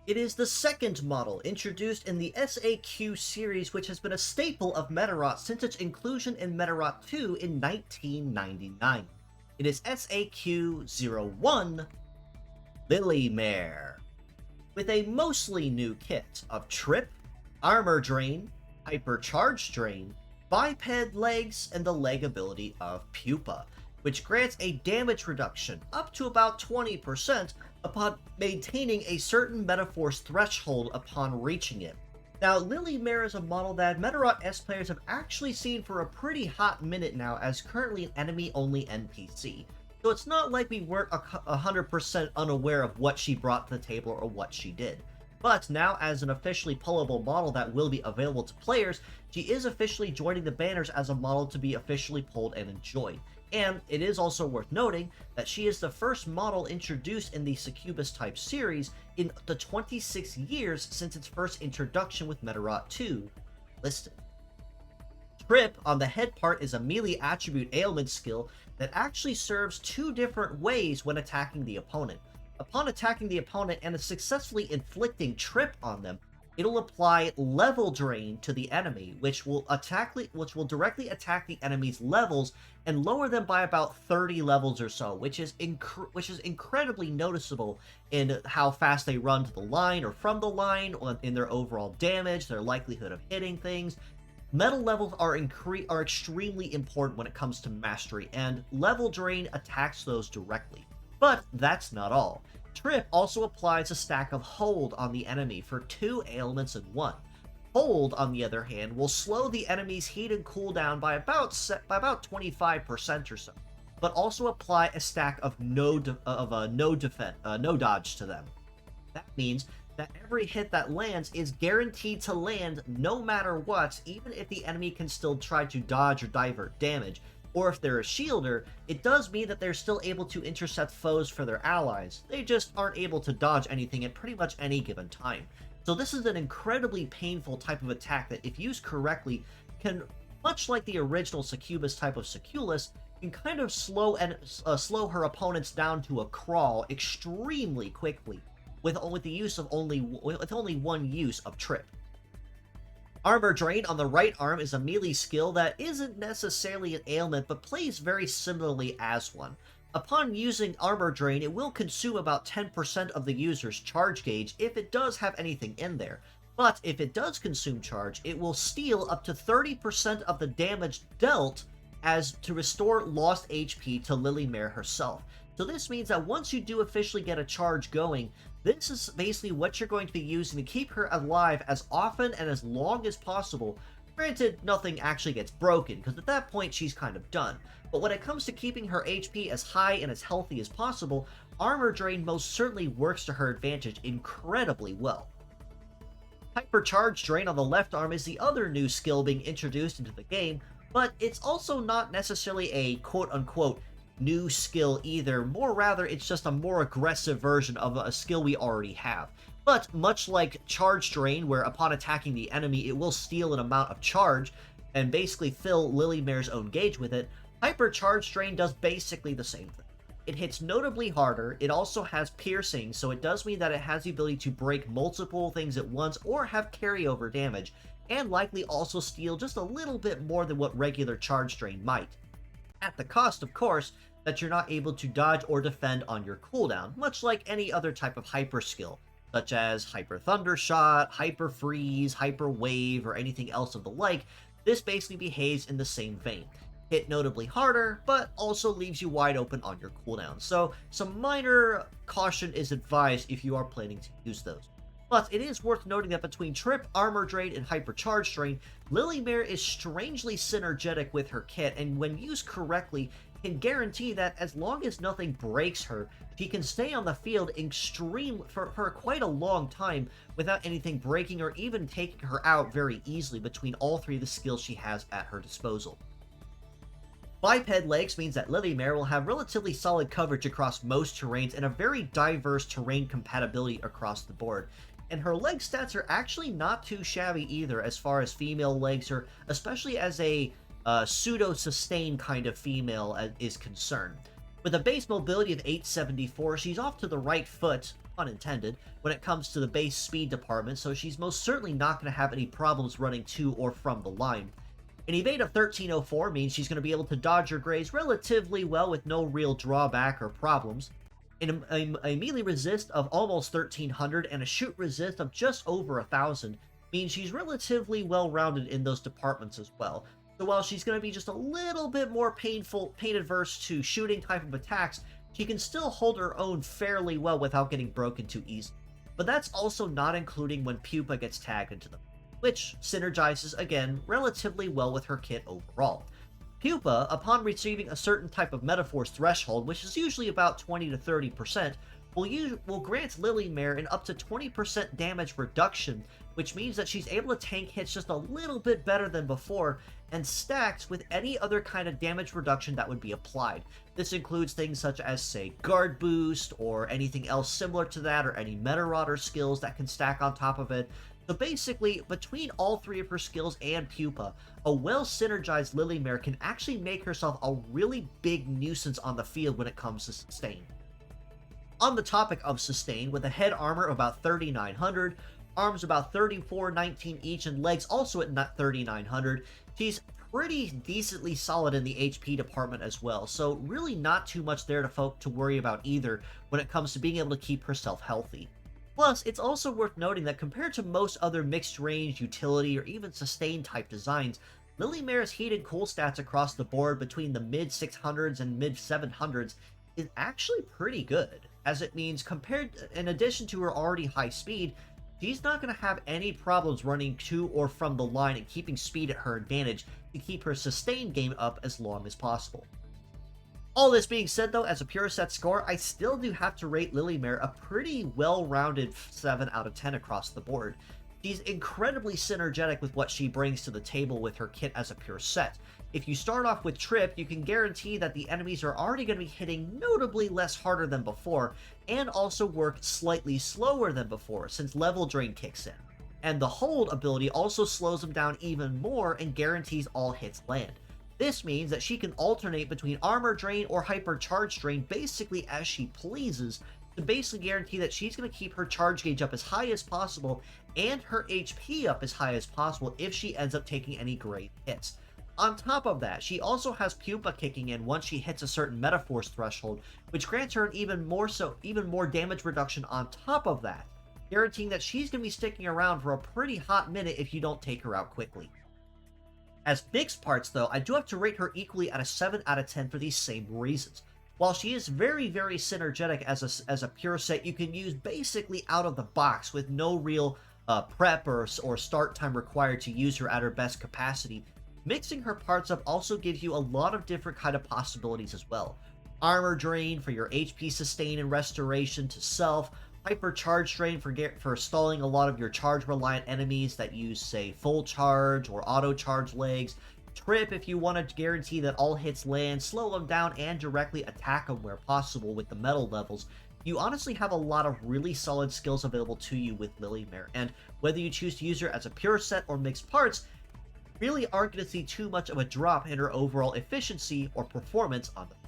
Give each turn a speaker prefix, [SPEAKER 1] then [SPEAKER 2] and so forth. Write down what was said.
[SPEAKER 1] It is the second model introduced in the SAQ series, which has been a staple of Medarot since its inclusion in Medarot 2 in 1999. It is SAQ01 Lilymare, with a mostly new kit of Trip, Armor Drain, Hypercharge Drain, Biped Legs, and the leg ability of Pupa, which grants a damage reduction up to about 20% upon maintaining a certain Metaforce threshold upon reaching it. Now, Lilymare is a model that Medarot S players have actually seen for a pretty hot minute now, as currently an enemy-only NPC. So it's not like we weren't 100% unaware of what she brought to the table or what she did. But now, as an officially pullable model that will be available to players, she is officially joining the banners as a model to be officially pulled and enjoyed. And it is also worth noting that she is the first model introduced in the Succubus type series in the 26 years since its first introduction with Medarot 2 listed. Trip on the head part is a melee attribute ailment skill that actually serves two different ways when attacking the opponent. Upon attacking the opponent and successfully inflicting Trip on them, it'll apply level drain to the enemy, which will directly attack the enemy's levels and lower them by about 30 levels or so, which is incredibly noticeable in how fast they run to the line or from the line, or in their overall damage, their likelihood of hitting things. Metal levels are extremely important when it comes to mastery, and level drain attacks those directly. But that's not all. Trip also applies a stack of Hold on the enemy for 2 ailments in 1. Hold, on the other hand, will slow the enemy's heat and cooldown by about 25% or so, but also apply a stack of no dodge to them. That means that every hit that lands is guaranteed to land no matter what, even if the enemy can still try to dodge or divert damage. Or if they're a shielder, it does mean that they're still able to intercept foes for their allies. They just aren't able to dodge anything at pretty much any given time. So this is an incredibly painful type of attack that, if used correctly, can, much like the original Succubus type of Succubus, can kind of slow her opponents down to a crawl extremely quickly, with only one use of Trip. Armor Drain on the right arm is a melee skill that isn't necessarily an ailment, but plays very similarly as one. Upon using Armor Drain, it will consume about 10% of the user's charge gauge if it does have anything in there. But if it does consume charge, it will steal up to 30% of the damage dealt as to restore lost HP to Lilymare herself. So this means that once you do officially get a charge going, this is basically what you're going to be using to keep her alive as often and as long as possible. Granted, nothing actually gets broken, because at that point she's kind of done. But when it comes to keeping her HP as high and as healthy as possible, Armor Drain most certainly works to her advantage incredibly well. Hypercharge Drain on the left arm is the other new skill being introduced into the game, but it's also not necessarily a quote-unquote new skill either. More rather, it's just a more aggressive version of a skill we already have. But much like Charge Drain, where upon attacking the enemy it will steal an amount of charge and basically fill Lilymare's own gauge with it, Hypercharge Drain does basically the same thing. It hits notably harder, it also has piercing, so it does mean that it has the ability to break multiple things at once or have carryover damage, and likely also steal just a little bit more than what regular Charge Drain might. At the cost, of course, that you're not able to dodge or defend on your cooldown, much like any other type of hyper skill, such as Hyper Thundershot, Hyper Freeze, Hyper Wave, or anything else of the like. This basically behaves in the same vein. Hit notably harder, but also leaves you wide open on your cooldown, so some minor caution is advised if you are planning to use those. But it is worth noting that between Trip, Armor Drain, and Hypercharge Drain, Lilymare is strangely synergetic with her kit, and when used correctly, can guarantee that as long as nothing breaks her, she can stay on the field for quite a long time without anything breaking or even taking her out very easily between all three of the skills she has at her disposal. Biped Legs means that Lilymare will have relatively solid coverage across most terrains and a very diverse terrain compatibility across the board. And her leg stats are actually not too shabby either as far as female legs, or especially as a pseudo-sustain kind of female is concerned. With a base mobility of 874, she's off to the right foot pun intended, when it comes to the base speed department, so she's most certainly not going to have any problems running to or from the line. An evade of 1304 means she's going to be able to dodge or graze relatively well with no real drawback or problems. A melee resist of almost 1300 and a shoot resist of just over 1000 means she's relatively well rounded in those departments as well. So while she's going to be just a little bit more pain adverse to shooting type of attacks, she can still hold her own fairly well without getting broken too easily. But that's also not including when Pupa gets tagged into them, which synergizes again relatively well with her kit overall. Pupa, upon receiving a certain type of Metaforce threshold, which is usually about 20 to 30%, will grant Lilymare an up to 20% damage reduction, which means that she's able to tank hits just a little bit better than before, and stacks with any other kind of damage reduction that would be applied. This includes things such as, say, Guard Boost, or anything else similar to that, or any Meta-Rodder skills that can stack on top of it. So basically, between all three of her skills and Pupa, a well-synergized Lilymare can actually make herself a really big nuisance on the field when it comes to sustain. On the topic of sustain, with a head armor of about 3900, arms about 3419 each, and legs also at 3900, she's pretty decently solid in the HP department as well, so really not too much there to worry about either when it comes to being able to keep herself healthy. Plus, it's also worth noting that compared to most other mixed range, utility, or even sustain type designs, Lilymare's heat and cool stats across the board between the mid 600s and mid 700s is actually pretty good, as it means in addition to her already high speed, she's not going to have any problems running to or from the line and keeping speed at her advantage to keep her sustain game up as long as possible. All this being said though, as a pure set score, I still do have to rate Lilymare a pretty well-rounded 7 out of 10 across the board. She's incredibly synergetic with what she brings to the table with her kit as a pure set. If you start off with Trip, you can guarantee that the enemies are already going to be hitting notably less harder than before, and also work slightly slower than before, since level drain kicks in. And the Hold ability also slows them down even more and guarantees all hits land. This means that she can alternate between armor drain or hypercharge drain basically as she pleases, to basically guarantee that she's going to keep her charge gauge up as high as possible and her HP up as high as possible if she ends up taking any great hits. On top of that, she also has Pupa kicking in once she hits a certain Metaforce threshold, which grants her an even more damage reduction on top of that, guaranteeing that she's going to be sticking around for a pretty hot minute if you don't take her out quickly. As mixed parts though, I do have to rate her equally at a 7 out of 10 for these same reasons. While she is very, very synergetic as a pure set, you can use basically out of the box with no real prep or start time required to use her at her best capacity. Mixing her parts up also gives you a lot of different kind of possibilities as well. Armor drain for your HP sustain and restoration to self, hypercharge drain for stalling a lot of your charge reliant enemies that use, say, full charge or auto charge legs. Trip if you want to guarantee that all hits land, slow them down, and directly attack them where possible with the metal levels. You honestly have a lot of really solid skills available to you with Lilymare, and whether you choose to use her as a pure set or mixed parts, really aren't going to see too much of a drop in her overall efficiency or performance on the